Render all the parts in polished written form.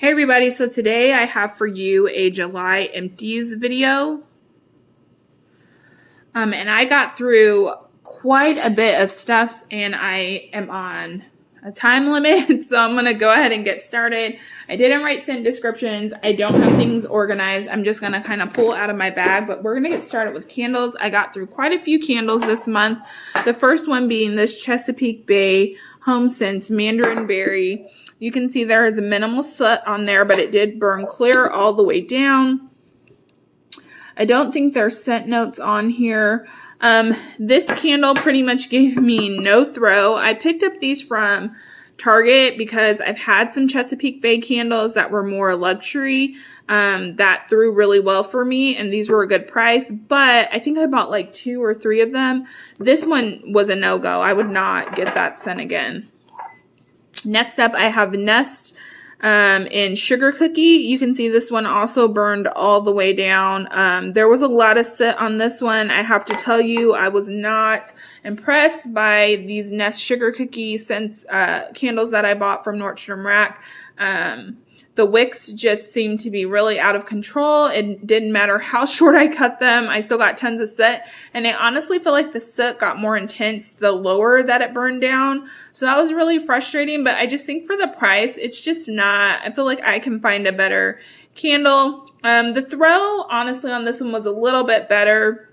Hey everybody, so today I have for you a July empties video. And I got through quite a bit of stuff and I am on a time limit, so I'm going to go ahead and get started. I didn't write scent descriptions. I don't have things organized. I'm just going to kind of pull out of my bag, but we're going to get started with candles. I got through quite a few candles this month. The first one being this Chesapeake Bay Home Scents Mandarin Berry. You can see there is a minimal soot on there, but it did burn clear all the way down. I don't think there's scent notes on here. This candle pretty much gave me no throw. I picked up these from Target because I've had some Chesapeake Bay candles that were more luxury that threw really well for me, and these were a good price, but I think I bought like 2 or 3 of them. This one was a no-go. I would not get that scent again. Next up, I have Nest in Sugar Cookie. You can see this one also burned all the way down. There was a lot of soot on this one. I have to tell you, I was not impressed by these Nest Sugar Cookie scents, candles that I bought from Nordstrom Rack. The wicks just seemed to be really out of control. It didn't matter how short I cut them. I still got tons of soot. And I honestly feel like the soot got more intense the lower that it burned down. So that was really frustrating. But I just think for the price, it's just not, I feel like I can find a better candle. The throw, honestly, on this one was a little bit better.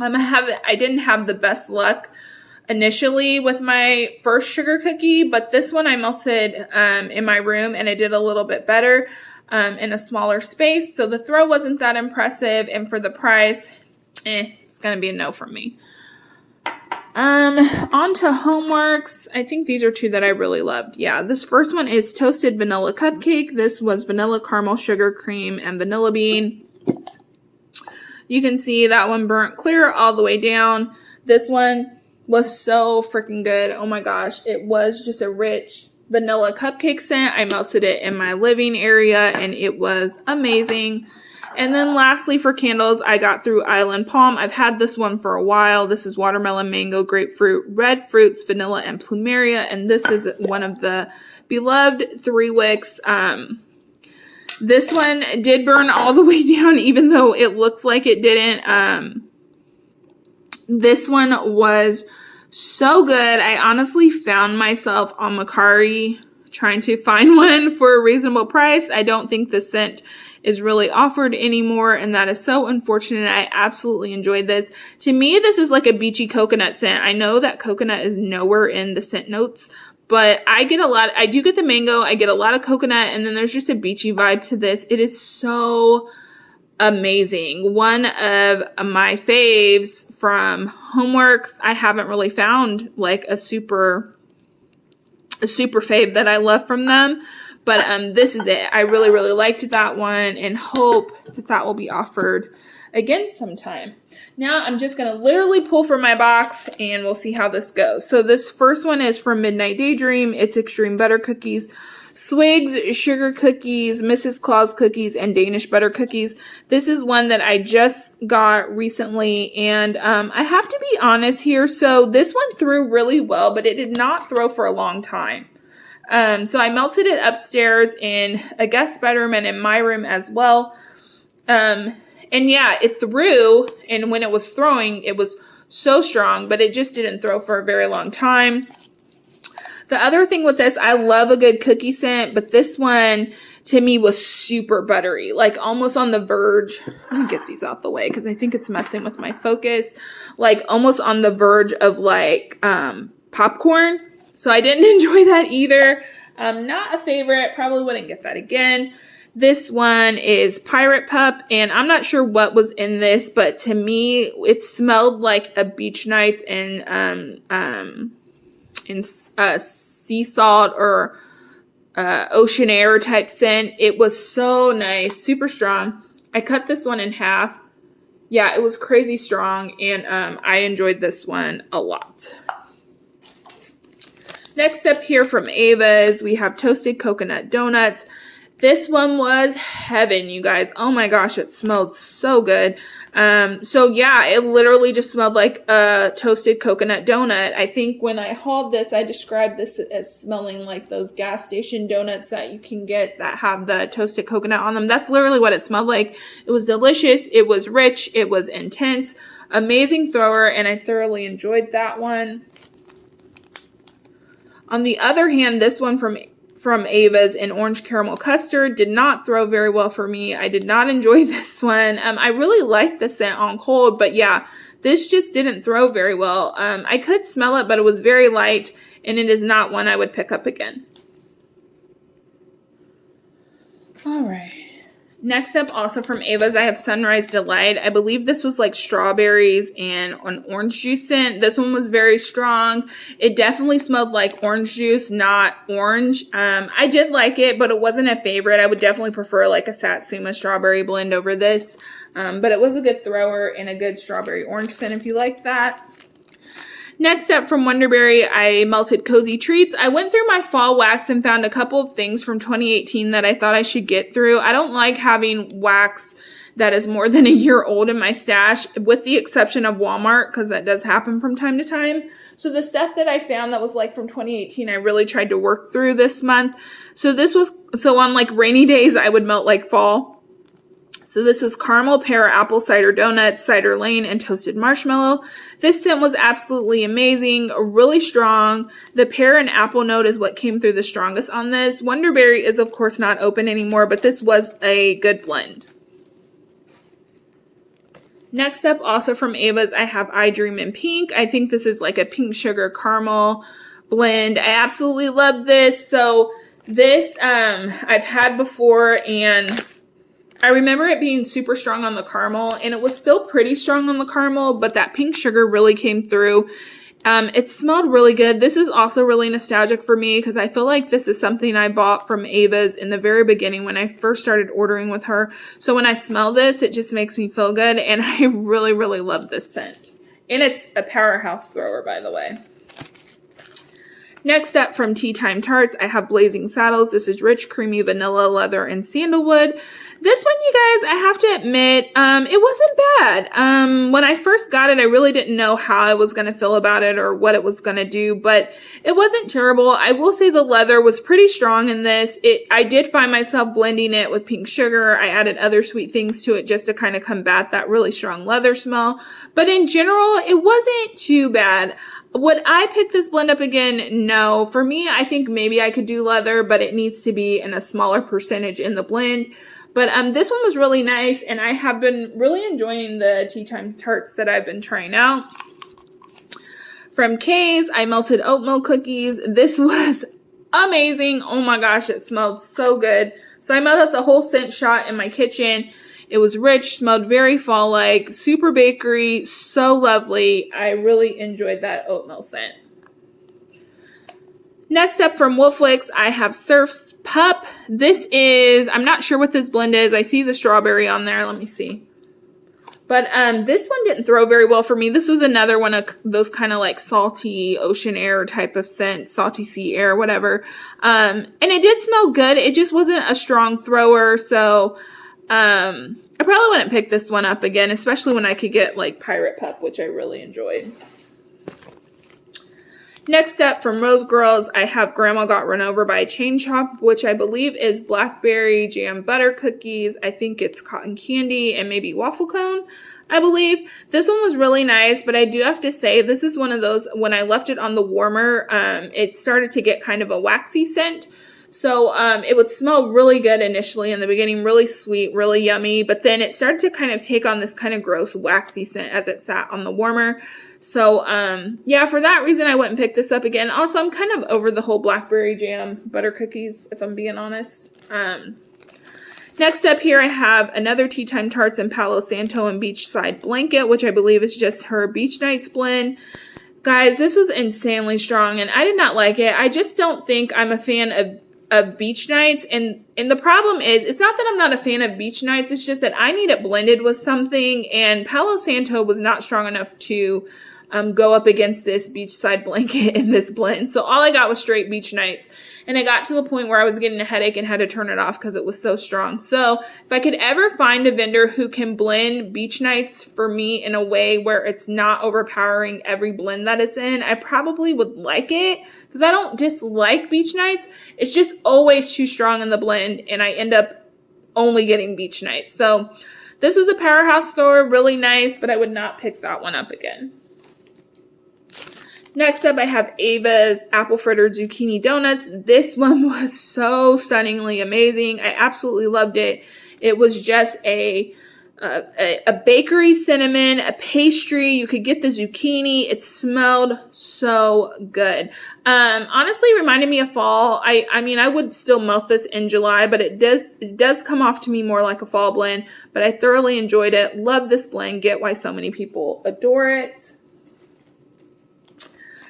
I didn't have the best luck initially with my first sugar cookie, but this one I melted in my room and it did a little bit better in a smaller space. So the throw wasn't that impressive, and for the price, it's gonna be a no from me. On to homeworks. I think these are 2 that I really loved. Yeah, this first one is Toasted Vanilla Cupcake. This was vanilla caramel sugar cream and vanilla bean. You can see that one burnt clear all the way down. This one was so freaking good. Oh my gosh. It was just a rich vanilla cupcake scent. I melted it in my living area and it was amazing. And then lastly for candles, I got through Island Palm. I've had this one for a while. This is watermelon, mango, grapefruit, red fruits, vanilla, and plumeria. And this is one of the beloved 3 wicks. This one did burn all the way down, even though it looks like it didn't. This one was so good. I honestly found myself on Mercari trying to find one for a reasonable price. I don't think the scent is really offered anymore, and that is so unfortunate. I absolutely enjoyed this. To me, this is like a beachy coconut scent. I know that coconut is nowhere in the scent notes, but I do get the mango, I get a lot of coconut, and then there's just a beachy vibe to this. It is so amazing. One of my faves from Homeworks. I haven't really found like a super fave that I love from them, but this is it. I really, really liked that one and hope that will be offered again sometime. Now I'm just going to literally pull from my box and we'll see how this goes. So this first one is from Midnight Daydream. It's Extreme Butter Cookies, Swigs Sugar Cookies, Mrs. Claus Cookies, and Danish Butter Cookies. This is one that I just got recently, and I have to be honest here. So this one threw really well, but it did not throw for a long time. So I melted it upstairs in a guest bedroom and in my room as well. And yeah, it threw, and when it was throwing, it was so strong, but it just didn't throw for a very long time. The other thing with this, I love a good cookie scent, but this one to me was super buttery, like almost on the verge. Let me get these out the way because I think it's messing with my focus. Like almost on the verge of like popcorn. So I didn't enjoy that either. Not a favorite. Probably wouldn't get that again. This one is Pirate Pup, and I'm not sure what was in this, but to me, it smelled like a beach nights and sea salt or ocean air type scent. It was so nice, super strong. I cut this one in half. Yeah, it was crazy strong, and I enjoyed this one a lot. Next up here from Ava's, we have Toasted Coconut Donuts. This one was heaven, you guys. Oh my gosh, it smelled so good. So yeah, it literally just smelled like a toasted coconut donut. I think when I hauled this, I described this as smelling like those gas station donuts that you can get that have the toasted coconut on them. That's literally what it smelled like. It was delicious. It was rich. It was intense. Amazing thrower, and I thoroughly enjoyed that one. On the other hand, this one from Ava's in orange caramel custard did not throw very well for me. I did not enjoy this one. I really liked the scent on cold, but yeah, this just didn't throw very well. I could smell it, but it was very light, and it is not one I would pick up again. All right. Next up, also from Ava's, I have Sunrise Delight. I believe this was like strawberries and an orange juice scent. This one was very strong. It definitely smelled like orange juice, not orange. I did like it, but it wasn't a favorite. I would definitely prefer like a Satsuma strawberry blend over this. But it was a good thrower and a good strawberry orange scent if you like that. Next up from Wonderberry, I melted Cozy Treats. I went through my fall wax and found a couple of things from 2018 that I thought I should get through. I don't like having wax that is more than a year old in my stash, with the exception of Walmart, because that does happen from time to time. So the stuff that I found that was like from 2018, I really tried to work through this month. So on like rainy days, I would melt like fall. So this was caramel pear apple cider donuts, cider lane, and toasted marshmallow. This scent was absolutely amazing, really strong. The pear and apple note is what came through the strongest on this. Wonderberry is of course not open anymore, but this was a good blend. Next up, also from Ava's, I have I Dream in Pink. I think this is like a pink sugar caramel blend. I absolutely love this. So this I've had before, and I remember it being super strong on the caramel, and it was still pretty strong on the caramel, but that pink sugar really came through. It smelled really good. This is also really nostalgic for me because I feel like this is something I bought from Ava's in the very beginning when I first started ordering with her. So when I smell this, it just makes me feel good, and I really, really love this scent. And it's a powerhouse thrower, by the way. Next up from Tea Time Tarts, I have Blazing Saddles. This is rich, creamy vanilla, leather, and sandalwood. This one, you guys, I have to admit, it wasn't bad. When I first got it, I really didn't know how I was going to feel about it or what it was going to do, but it wasn't terrible. I will say the leather was pretty strong in this. I did find myself blending it with pink sugar. I added other sweet things to it just to kind of combat that really strong leather smell. But in general, it wasn't too bad. Would I pick this blend up again? No. For me, I think maybe I could do leather, but it needs to be in a smaller percentage in the blend. But this one was really nice, and I have been really enjoying the Tea Time Tarts that I've been trying out. From Kay's, I melted oatmeal cookies. This was amazing. Oh my gosh, it smelled so good. So I melted the whole scent shot in my kitchen. It was rich, smelled very fall-like, super bakery, so lovely. I really enjoyed that oatmeal scent. Next up from Wolfwicks, I have Surf's Pup. This is, I'm not sure what this blend is. I see the strawberry on there. Let me see. But this one didn't throw very well for me. This was another one of those kind of like salty ocean air type of scent, salty sea air, whatever. And it did smell good. It just wasn't a strong thrower. So I probably wouldn't pick this one up again, especially when I could get like Pirate Pup, which I really enjoyed. Next up from Rose Girls, I have Grandma Got Run Over by a Chain Chomp, which I believe is blackberry jam butter cookies. I think it's cotton candy and maybe waffle cone, I believe. This one was really nice, but I do have to say this is one of those, when I left it on the warmer, it started to get kind of a waxy scent. So it would smell really good initially in the beginning, really sweet, really yummy, but then it started to kind of take on this kind of gross waxy scent as it sat on the warmer. So yeah, for that reason, I wouldn't pick this up again. Also, I'm kind of over the whole blackberry jam butter cookies, if I'm being honest. Next up here, I have another Tea Time Tarts in Palo Santo and Beachside Blanket, which I believe is just her Beach Nights blend. Guys, this was insanely strong, and I did not like it. I just don't think I'm a fan of beach nights, and the problem is, it's not that I'm not a fan of beach nights, it's just that I need it blended with something, and Palo Santo was not strong enough to go up against this beachside blanket in this blend. So all I got was straight beach nights. And it got to the point where I was getting a headache and had to turn it off because it was so strong. So if I could ever find a vendor who can blend beach nights for me in a way where it's not overpowering every blend that it's in, I probably would like it, because I don't dislike beach nights. It's just always too strong in the blend and I end up only getting beach nights. So this was a Powerhouse store, really nice, but I would not pick that one up again. Next up, I have Ava's Apple Fritter Zucchini Donuts. This one was so stunningly amazing. I absolutely loved it. It was just a bakery cinnamon, a pastry. You could get the zucchini. It smelled so good. Honestly, reminded me of fall. I mean, I would still melt this in July, but it does come off to me more like a fall blend. But I thoroughly enjoyed it. Love this blend. Get why so many people adore it.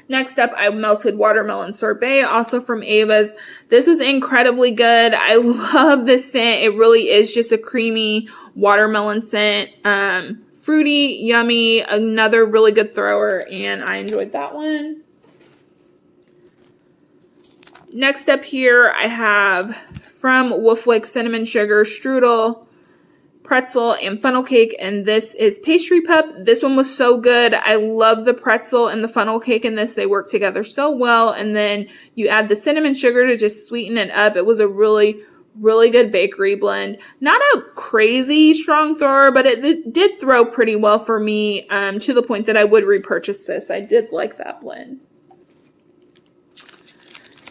Next up, I melted watermelon sorbet, also from Ava's. This was incredibly good. I love this scent. It really is just a creamy watermelon scent. Fruity, yummy, another really good thrower, and I enjoyed that one. Next up here, I have from Wolfwick Cinnamon Sugar Strudel, pretzel, and funnel cake, and this is pastry pup. This one was so good. I love the pretzel and the funnel cake in this. They work together so well, and then you add the cinnamon sugar to just sweeten it up. It was a really good bakery blend. Not a crazy strong thrower, but it did throw pretty well for me, to the point that I would repurchase this. I did like that blend.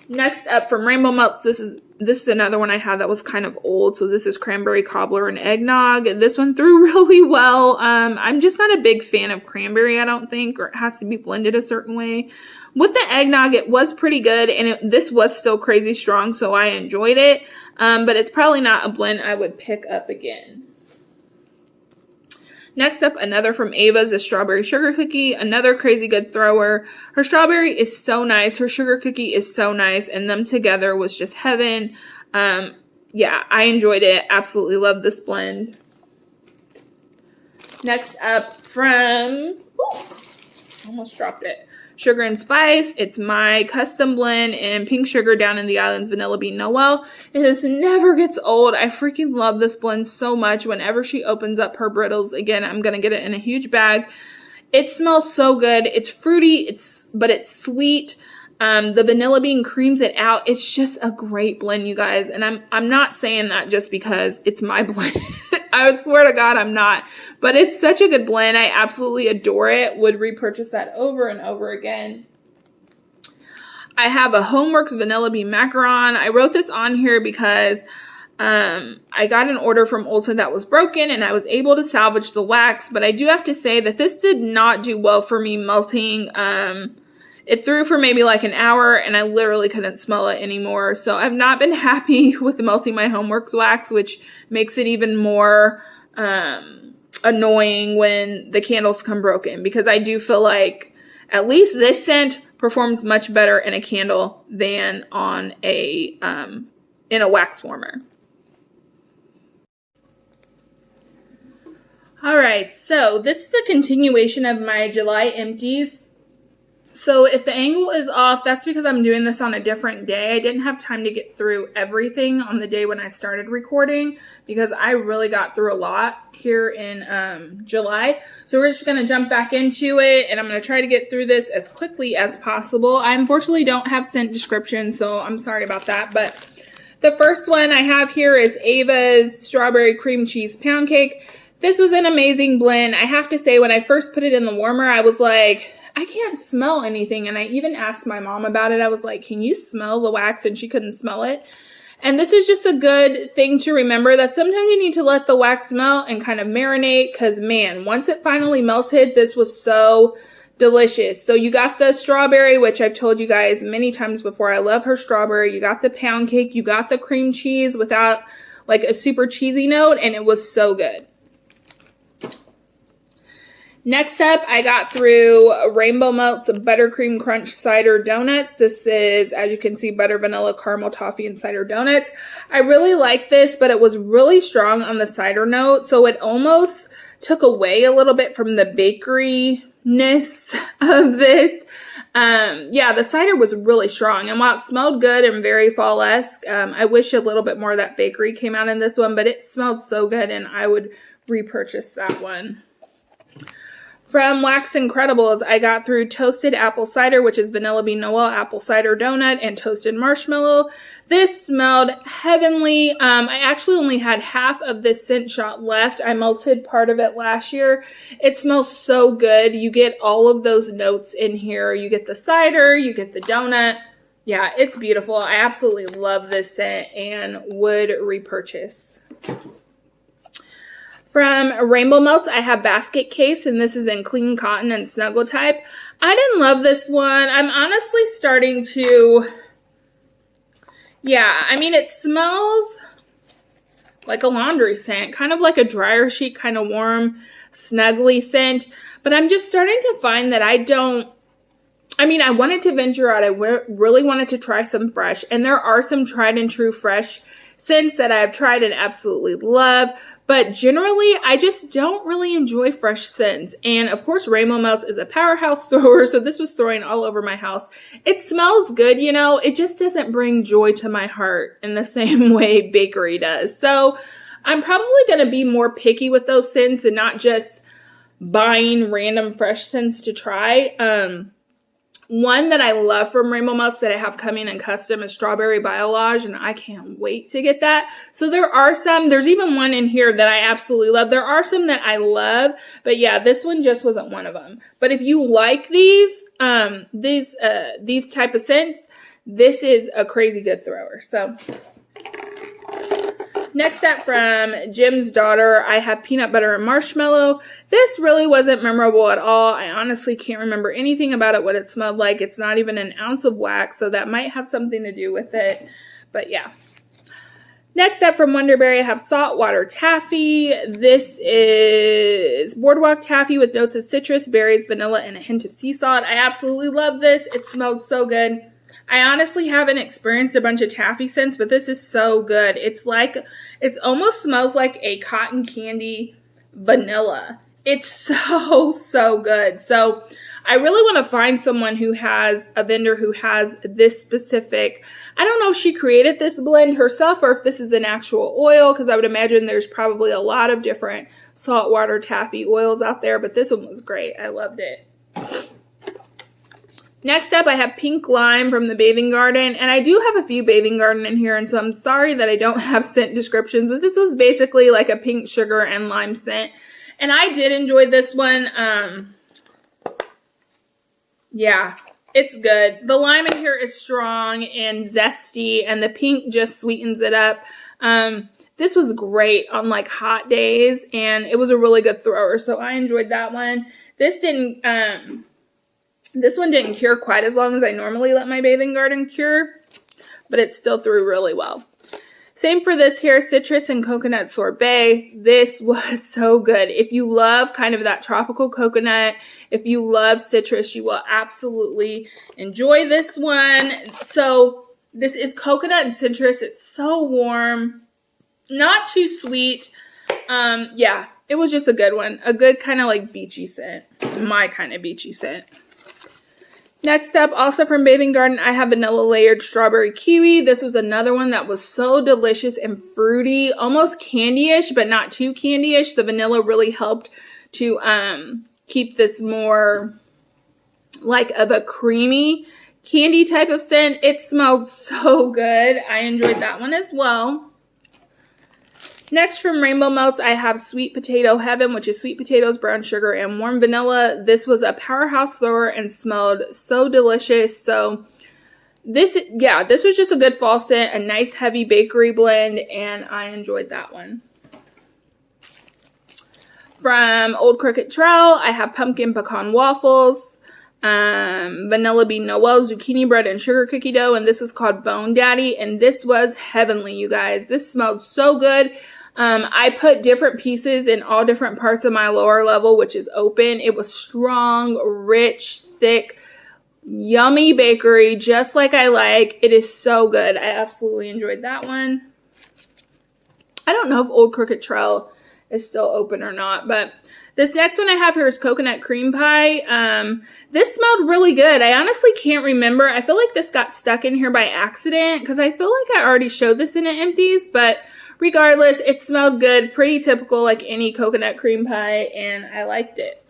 Next up, from Rainbow Melts, this is another one I had that was kind of old. So this is cranberry cobbler and eggnog. This one threw really well. I'm just not a big fan of cranberry, I don't think, or it has to be blended a certain way. With the eggnog, it was pretty good, and this was still crazy strong, so I enjoyed it. But it's probably not a blend I would pick up again. Next up, another from Ava's, a strawberry sugar cookie, another crazy good thrower. Her strawberry is so nice. Her sugar cookie is so nice, and them together was just heaven. Yeah, I enjoyed it. Absolutely love this blend. Next up from, almost dropped it, Sugar and Spice. It's my custom blend in pink sugar down in the islands vanilla bean Noel. This never gets old. I freaking love this blend so much. Whenever she opens up her brittles again, I'm gonna get it in a huge bag. It smells so good. It's fruity, but it's sweet. The vanilla bean creams it out. It's just a great blend, you guys. And I'm not saying that just because it's my blend. I swear to God, I'm not. But it's such a good blend. I absolutely adore it. Would repurchase that over and over again. I have a Homeworks Vanilla Bean Macaron. I wrote this on here because I got an order from Ulta that was broken, and I was able to salvage the wax. But I do have to say that this did not do well for me melting. It threw for maybe like an hour, and I literally couldn't smell it anymore. So I've not been happy with melting my Homeworks wax, which makes it even more annoying when the candles come broken, because I do feel like at least this scent performs much better in a candle than on a in a wax warmer. All right, so this is a continuation of my July empties. So if the angle is off, that's because I'm doing this on a different day. I didn't have time to get through everything on the day when I started recording, because I really got through a lot here in July. So we're just going to jump back into it, and I'm going to try to get through this as quickly as possible. I unfortunately don't have scent descriptions, so I'm sorry about that. But the first one I have here is Ava's Strawberry Cream Cheese Pound Cake. This was an amazing blend. I have to say, when I first put it in the warmer, I was like, I can't smell anything. And I even asked my mom about it. I was like, can you smell the wax? And she couldn't smell it. And this is just a good thing to remember, that sometimes you need to let the wax melt and kind of marinate, because man, once it finally melted, this was so delicious. So you got the strawberry, which I've told you guys many times before, I love her strawberry. You got the pound cake, you got the cream cheese without like a super cheesy note, and it was so good. Next up, I got through Rainbow Melts Buttercream Crunch Cider Donuts. This is, as you can see, butter, vanilla, caramel, toffee, and cider donuts. I really like this, but it was really strong on the cider note, so it almost took away a little bit from the bakery of this. Yeah, the cider was really strong, and while it smelled good and very fall-esque, I wish a little bit more of that bakery came out in this one, but it smelled so good, and I would repurchase that one. From Wax Incredibles, I got through Toasted Apple Cider, which is Vanilla Bean Noel Apple Cider Donut, and Toasted Marshmallow. This smelled heavenly. I actually only had half of this scent shot left. I melted part of it last year. It smells so good. You get all of those notes in here. You get the cider, you get the donut. Yeah, it's beautiful. I absolutely love this scent and would repurchase. From Rainbow Melts, I have Basket Case, and this is in Clean Cotton and Snuggle Type. I didn't love this one. I'm honestly starting to, yeah, I mean, it smells like a laundry scent, kind of like a dryer sheet, kind of warm, snuggly scent. But I'm just starting to find that I wanted to venture out. I really wanted to try some fresh, and there are some tried and true fresh scents that I've tried and absolutely love, but generally I just don't really enjoy fresh scents. And of course, Rainbow Melts is a powerhouse thrower, so this was throwing all over my house. It smells good, you know, it just doesn't bring joy to my heart in the same way bakery does. So I'm probably going to be more picky with those scents and not just buying random fresh scents to try. One that I love from Rainbow Melts that I have coming in custom is Strawberry Biolage, and I can't wait to get that. So there's even one in here that I absolutely love. There are some that I love, but yeah, this one just wasn't one of them. But if you like these type of scents, this is a crazy good thrower. So next up from Jim's Daughter, I have Peanut Butter and Marshmallow. This really wasn't memorable at all. I honestly can't remember anything about it, what it smelled like. It's not even an ounce of wax, so that might have something to do with it. But yeah. Next up from Wonderberry, I have Saltwater Taffy. This is Boardwalk Taffy with notes of citrus, berries, vanilla, and a hint of sea salt. I absolutely love this. It smelled so good. I honestly haven't experienced a bunch of taffy scents, but this is so good. It almost smells like a cotton candy vanilla. It's so good. So I really want to find someone a vendor who has this specific, I don't know if she created this blend herself or if this is an actual oil, because I would imagine there's probably a lot of different saltwater taffy oils out there, but this one was great. I loved it. Next up, I have Pink Lime from the Bathing Garden, and I do have a few Bathing Garden in here, and so I'm sorry that I don't have scent descriptions, but this was basically like a pink sugar and lime scent, and I did enjoy this one. Yeah, it's good. The lime in here is strong and zesty, and the pink just sweetens it up. This was great on like hot days, and it was a really good thrower, so I enjoyed that one. This one didn't cure quite as long as I normally let my Bathing Garden cure, but it still threw really well. Same for this here, Citrus and Coconut Sorbet. This was so good. If you love kind of that tropical coconut, if you love citrus, you will absolutely enjoy this one. So this is coconut and citrus. It's so warm, not too sweet. Yeah, it was just a good one. A good kind of like beachy scent, my kind of beachy scent. Next up, also from Bathing Garden, I have Vanilla Layered Strawberry Kiwi. This was another one that was so delicious and fruity, almost candy-ish, but not too candy-ish. The vanilla really helped to keep this more like of a creamy candy type of scent. It smelled so good. I enjoyed that one as well. Next from Rainbow Melts, I have Sweet Potato Heaven, which is sweet potatoes, brown sugar, and warm vanilla. This was a powerhouse thrower and smelled so delicious. So this was just a good fall scent, a nice heavy bakery blend, and I enjoyed that one. From Old Crooked Trail, I have Pumpkin Pecan Waffles, Vanilla Bean Noel, Zucchini Bread, and Sugar Cookie Dough, and this is called Bone Daddy, and this was heavenly, you guys. This smelled so good. I put different pieces in all different parts of my lower level, which is open. It was strong, rich, thick, yummy bakery, just like I like. It is so good. I absolutely enjoyed that one. I don't know if Old Crooked Trail is still open or not, but This next one I have here is coconut cream pie. This smelled really good. I honestly can't remember. I feel like this got stuck in here by accident because I feel like I already showed this in an empties, but regardless, it smelled good. Pretty typical like any coconut cream pie, and I liked it.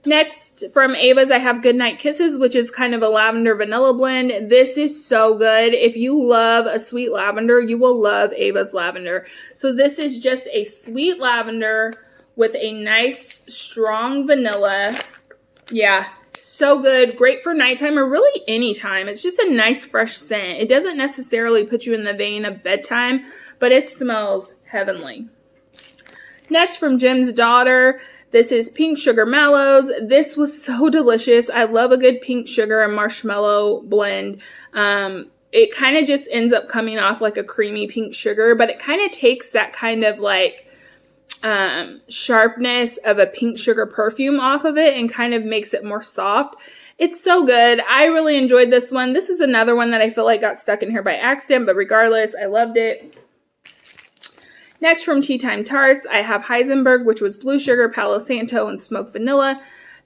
Next, from Ava's, I have Goodnight Kisses, which is kind of a lavender vanilla blend. This is so good. If you love a sweet lavender, you will love Ava's lavender. So this is just a sweet lavender with a nice, strong vanilla. Yeah, so good. Great for nighttime or really anytime. It's just a nice, fresh scent. It doesn't necessarily put you in the vein of bedtime, but it smells heavenly. Next, from Jim's Daughter, this is Pink Sugar Mallows. This was so delicious. I love a good pink sugar and marshmallow blend. It kind of just ends up coming off like a creamy pink sugar, but it kind of takes that kind of like sharpness of a pink sugar perfume off of it and kind of makes it more soft. It's so good. I really enjoyed this one. This is another one that I feel like got stuck in here by accident, but regardless, I loved it. Next, from Tea Time Tarts, I have Heisenberg, which was blue sugar, Palo Santo, and smoked vanilla.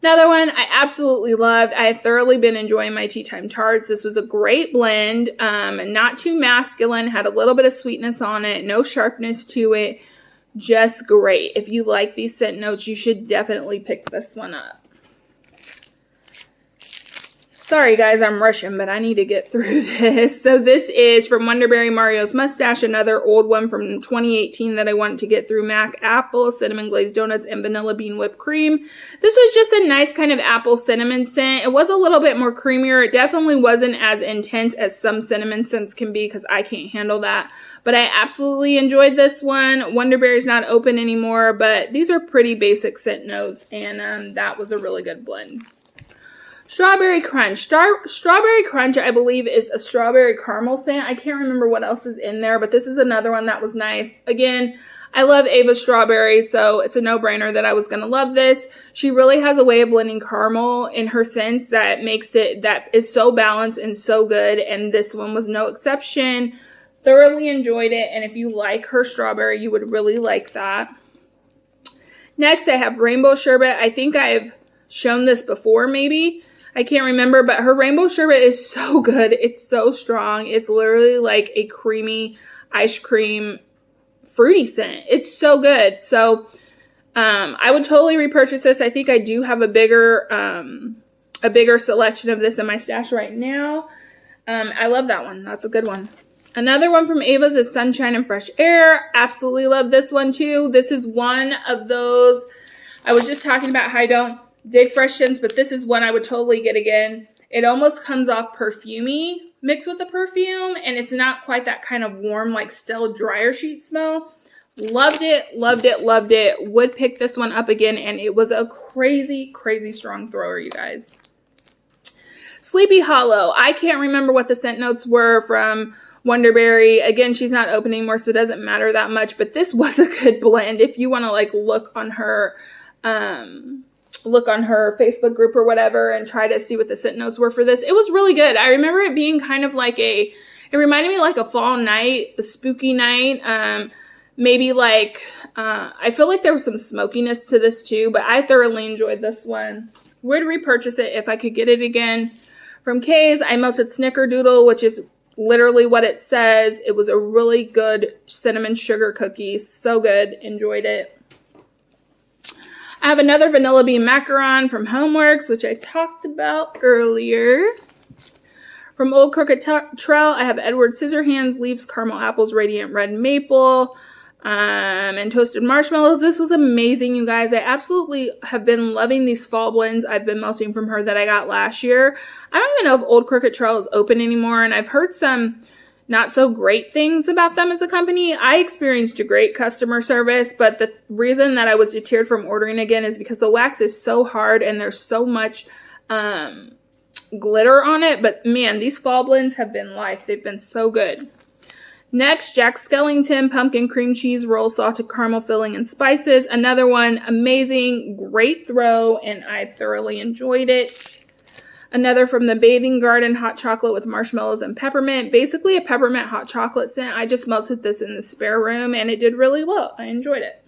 Another one I absolutely loved. I have thoroughly been enjoying my Tea Time Tarts. This was a great blend, not too masculine, had a little bit of sweetness on it, no sharpness to it, just great. If you like these scent notes, you should definitely pick this one up. Sorry guys, I'm rushing, but I need to get through this. So this is from Wonderberry Mario's Mustache, another old one from 2018 that I wanted to get through. Mac Apple, Cinnamon Glazed Donuts, and Vanilla Bean Whipped Cream. This was just a nice kind of apple cinnamon scent. It was a little bit more creamier. It definitely wasn't as intense as some cinnamon scents can be because I can't handle that. But I absolutely enjoyed this one. Wonderberry's not open anymore, but these are pretty basic scent notes, and that was a really good blend. Strawberry Crunch. Strawberry Crunch, I believe, is a strawberry caramel scent. I can't remember what else is in there, but this is another one that was nice. Again, I love Ava Strawberry, so it's a no-brainer that I was going to love this. She really has a way of blending caramel in her scents that makes it, that is so balanced and so good, and this one was no exception. Thoroughly enjoyed it, and if you like her strawberry, you would really like that. Next, I have Rainbow Sherbet. I think I've shown this before, maybe. I can't remember, but her rainbow sherbet is so good. It's so strong. It's literally like a creamy ice cream fruity scent. It's so good. So I would totally repurchase this. I think I do have a bigger selection of this in my stash right now. I love that one. That's a good one. Another one from Ava's is Sunshine and Fresh Air. Absolutely love this one too. This is one of those, I was just talking about how I don't dig fresh scents, but this is one I would totally get again. It almost comes off perfumey mixed with the perfume, and it's not quite that kind of warm, like still dryer sheet smell. Loved it, loved it, loved it. Would pick this one up again, and it was a crazy, crazy strong thrower, you guys. Sleepy Hollow. I can't remember what the scent notes were from Wonderberry. Again, she's not open anymore, so it doesn't matter that much, but this was a good blend. If you want to like look on her Facebook group or whatever and try to see what the scent notes were for this. It was really good. I remember it being kind of like it reminded me like a fall night, a spooky night. Maybe like, I feel like there was some smokiness to this too, but I thoroughly enjoyed this one. Would repurchase it if I could get it again. From Kay's, I melted Snickerdoodle, which is literally what it says. It was a really good cinnamon sugar cookie. So good. Enjoyed it. I have another Vanilla Bean Macaron from Homeworks, which I talked about earlier. From Old Crooked Trail, I have Edward Scissorhands, Leaves, Caramel Apples, Radiant Red Maple, and Toasted Marshmallows. This was amazing, you guys. I absolutely have been loving these fall blends I've been melting from her that I got last year. I don't even know if Old Crooked Trail is open anymore, and I've heard some not so great things about them as a company. I experienced a great customer service, but the reason that I was deterred from ordering again is because the wax is so hard and there's so much glitter on it. But man, these fall blends have been life. They've been so good. Next, Jack Skellington Pumpkin Cream Cheese Roll Salted Caramel Filling and Spices. Another one, amazing, great throw, and I thoroughly enjoyed it. Another from the Bathing Garden Hot Chocolate with Marshmallows and Peppermint. Basically a peppermint hot chocolate scent. I just melted this in the spare room and it did really well. I enjoyed it.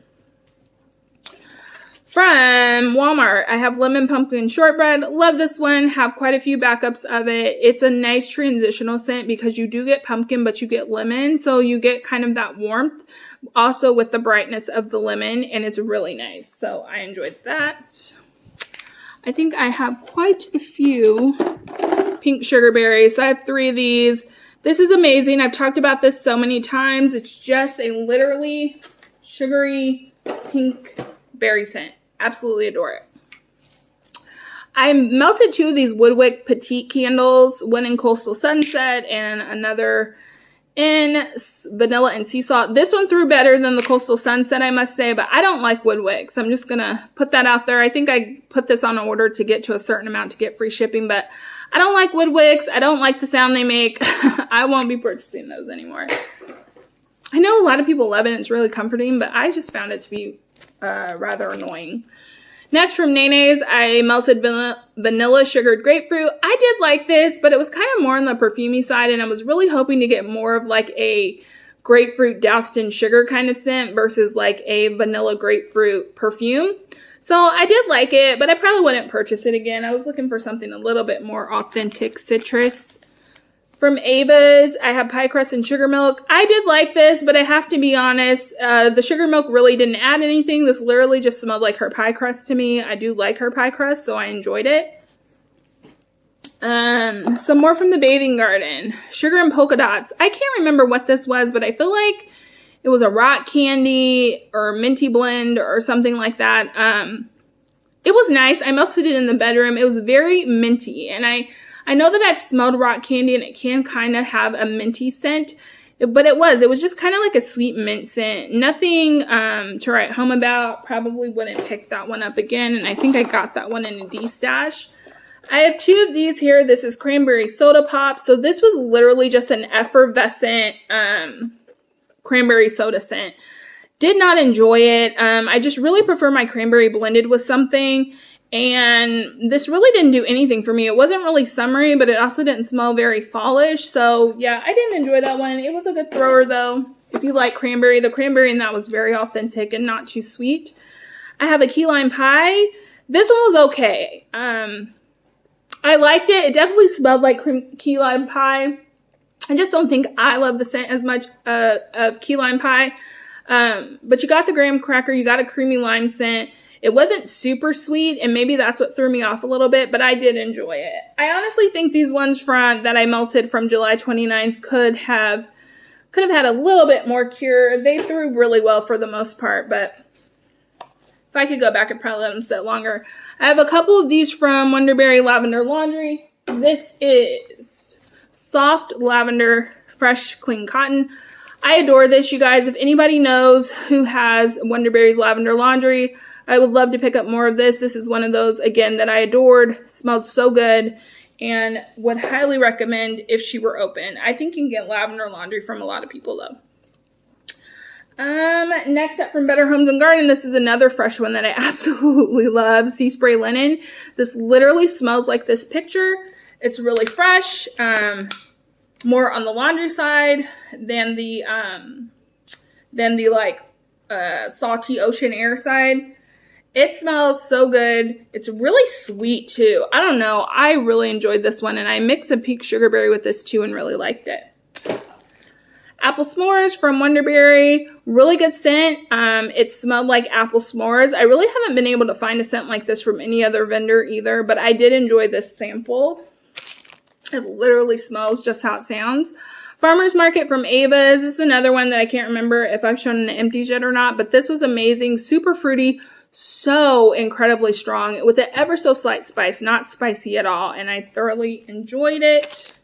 From Walmart, I have lemon pumpkin shortbread. Love this one. Have quite a few backups of it. It's a nice transitional scent because you do get pumpkin, but you get lemon. So you get kind of that warmth also with the brightness of the lemon, and it's really nice. So I enjoyed that. I think I have quite a few pink sugar berries. So I have 3 of these. This is amazing. I've talked about this so many times. It's just a literally sugary pink berry scent. Absolutely adore it. I melted 2 of these Woodwick Petite candles, one in Coastal Sunset and another in Vanilla and Sea Salt. This one threw better than the Coastal Sunset, I must say, but I don't like Woodwick, so I'm just going to put that out there. I think I put this on order to get to a certain amount to get free shipping, but I don't like Woodwicks. I don't like the sound they make. I won't be purchasing those anymore. I know a lot of people love it. It's really comforting, but I just found it to be rather annoying. Next, from Nene's, I melted vanilla sugared grapefruit. I did like this, but it was kind of more on the perfumey side, and I was really hoping to get more of like a grapefruit doused in sugar kind of scent versus like a vanilla grapefruit perfume. So I did like it, but I probably wouldn't purchase it again. I was looking for something a little bit more authentic citrus. From Ava's, I have pie crust and sugar milk. I did like this, but I have to be honest, the sugar milk really didn't add anything. This literally just smelled like her pie crust to me. I do like her pie crust, so I enjoyed it. Some more from the Bathing Garden. Sugar and polka dots. I can't remember what this was, but I feel like it was a rock candy or minty blend or something like that. It was nice. I melted it in the bedroom. It was very minty, and I know that I've smelled rock candy and it can kind of have a minty scent, but it was just kind of like a sweet mint scent. Nothing to write home about. Probably wouldn't pick that one up again, and I think I got that one in a D-stash. I have 2 of these here. This is cranberry soda pop. So this was literally just an effervescent cranberry soda scent. Did not enjoy it. I just really prefer my cranberry blended with something. And this really didn't do anything for me. It wasn't really summery, but it also didn't smell very fallish. So yeah, I didn't enjoy that one. It was a good thrower though. If you like cranberry, the cranberry in that was very authentic and not too sweet. I have a key lime pie. This one was okay. I liked it. It definitely smelled like key lime pie. I just don't think I love the scent as much of key lime pie. But you got the graham cracker. You got a creamy lime scent. It wasn't super sweet, and maybe that's what threw me off a little bit, but I did enjoy it. I honestly think these ones that I melted from July 29th could have had a little bit more cure. They threw really well for the most part, but if I could go back, I'd probably let them sit longer. I have a couple of these from Wonderberry Lavender Laundry. This is soft lavender, fresh, clean cotton. I adore this, you guys. If anybody knows who has Wonderberry's Lavender Laundry, I would love to pick up more of this. This is one of those, again, that I adored. Smelled so good and would highly recommend if she were open. I think you can get lavender laundry from a lot of people, though. Next up from Better Homes and Garden, this is another fresh one that I absolutely love. Sea Spray Linen. This literally smells like this picture. It's really fresh. More on the laundry side than the salty ocean air side. It smells so good. It's really sweet too. I don't know. I really enjoyed this one, and I mixed a pink sugarberry with this too and really liked it. Apple S'mores from Wonderberry. Really good scent. It smelled like apple s'mores. I really haven't been able to find a scent like this from any other vendor either, but I did enjoy this sample. It literally smells just how it sounds. Farmer's Market from Ava's. This is another one that I can't remember if I've shown in the empties yet or not, but this was amazing. Super fruity. So incredibly strong with an ever so slight spice, not spicy at all, and I thoroughly enjoyed it.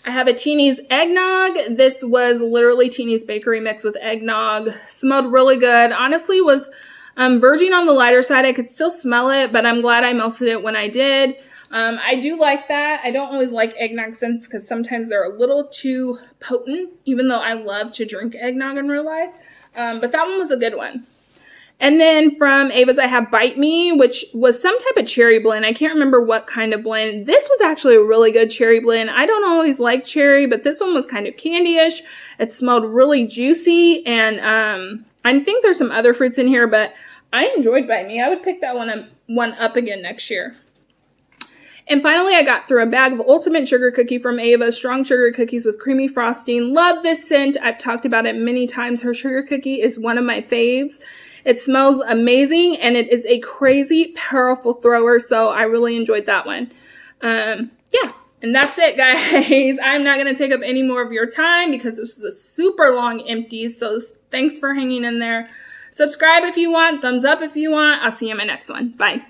I have a Teeny's Eggnog. This was literally Teeny's Bakery mix with eggnog. Smelled really good. Honestly, was verging on the lighter side. I could still smell it, but I'm glad I melted it when I did. I do like that. I don't always like eggnog scents because sometimes they're a little too potent, even though I love to drink eggnog in real life. But that one was a good one. And then from Ava's, I have Bite Me, which was some type of cherry blend. I can't remember what kind of blend. This was actually a really good cherry blend. I don't always like cherry, but this one was kind of candy-ish. It smelled really juicy, and I think there's some other fruits in here, but I enjoyed By Me. I would pick that one up again next year. And finally, I got through a bag of Ultimate Sugar Cookie from Ava, strong sugar cookies with creamy frosting. Love this scent. I've talked about it many times. Her sugar cookie is one of my faves. It smells amazing, and it is a crazy, powerful thrower, so I really enjoyed that one. Yeah, and that's it, guys. I'm not going to take up any more of your time because this was a super long empty, so thanks for hanging in there. Subscribe if you want, thumbs up if you want. I'll see you in my next one. Bye.